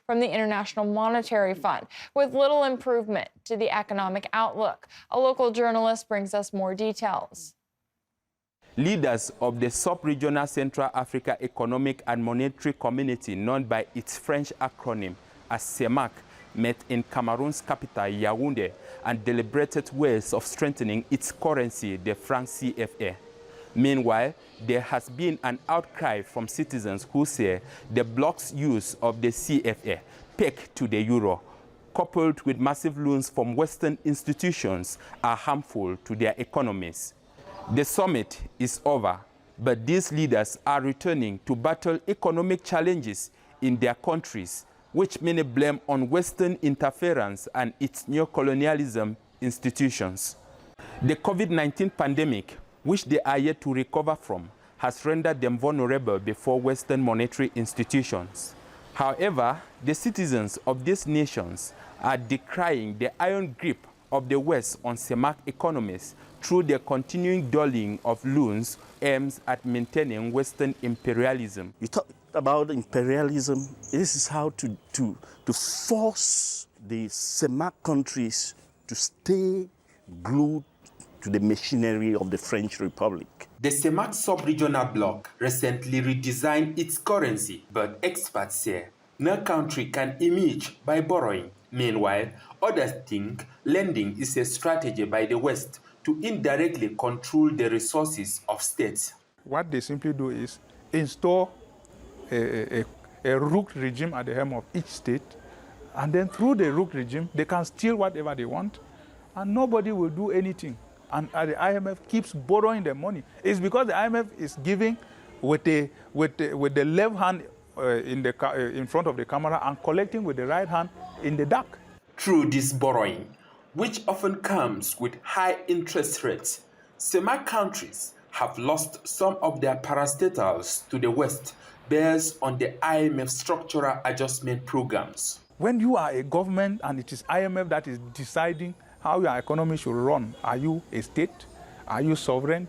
from the International Monetary Fund, with little improvement to the economic outlook. A local journalist brings us more details. Leaders of the sub-regional Central Africa Economic and Monetary Community, known by its French acronym as CEMAC, met in Cameroon's capital, Yaoundé, and deliberated ways of strengthening its currency, the Franc CFA. Meanwhile, there has been an outcry from citizens who say the bloc's use of the CFA, pegged to the euro, coupled with massive loans from Western institutions, are harmful to their economies. The summit is over, but these leaders are returning to battle economic challenges in their countries, which many blame on Western interference and its neocolonialism institutions. The COVID-19 pandemic, which they are yet to recover from, has rendered them vulnerable before Western monetary institutions. However, the citizens of these nations are decrying the iron grip of the West on CEMAC economies through the continuing dulling of loans aims at maintaining Western imperialism. You talk about imperialism. This is how to force the CEMAC countries to stay glued to the machinery of the French Republic. The CEMAC sub-regional bloc recently redesigned its currency, but experts say no country can emerge by borrowing. Meanwhile, others think lending is a strategy by the West to indirectly control the resources of states. What they simply do is install a rook regime at the helm of each state, and then through the rook regime, they can steal whatever they want, and nobody will do anything. And the IMF keeps borrowing the money. It's because the IMF is giving with the left hand in front of the camera and collecting with the right hand in the dark. Through this borrowing, which often comes with high interest rates, CEMAC countries have lost some of their parastatals to the West based on the IMF structural adjustment programs. When you are a government and it is IMF that is deciding how your economy should run, are you a state? Are you sovereign?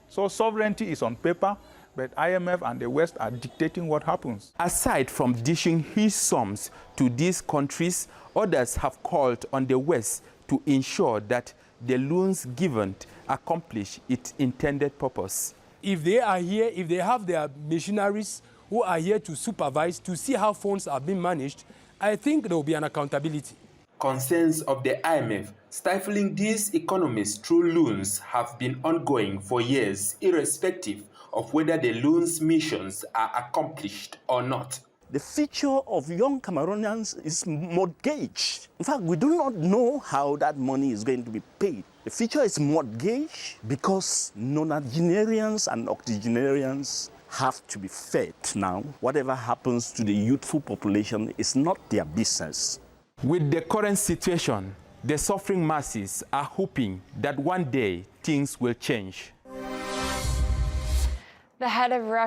So sovereignty is on paper, but IMF and the West are dictating what happens. Aside from dishing huge sums to these countries, others have called on the West to ensure that the loans given accomplish its intended purpose. If they are here, if they have their missionaries who are here to supervise, to see how funds are being managed, I think there will be an accountability. Concerns of the IMF stifling these economies through loans have been ongoing for years, irrespective of whether the loans missions are accomplished or not. The future of young Cameroonians is mortgaged. In fact, we do not know how that money is going to be paid. The future is mortgaged because nonagenarians and octogenarians have to be fed now. Whatever happens to the youthful population is not their business. With the current situation, the suffering masses are hoping that one day things will change. The head of Russia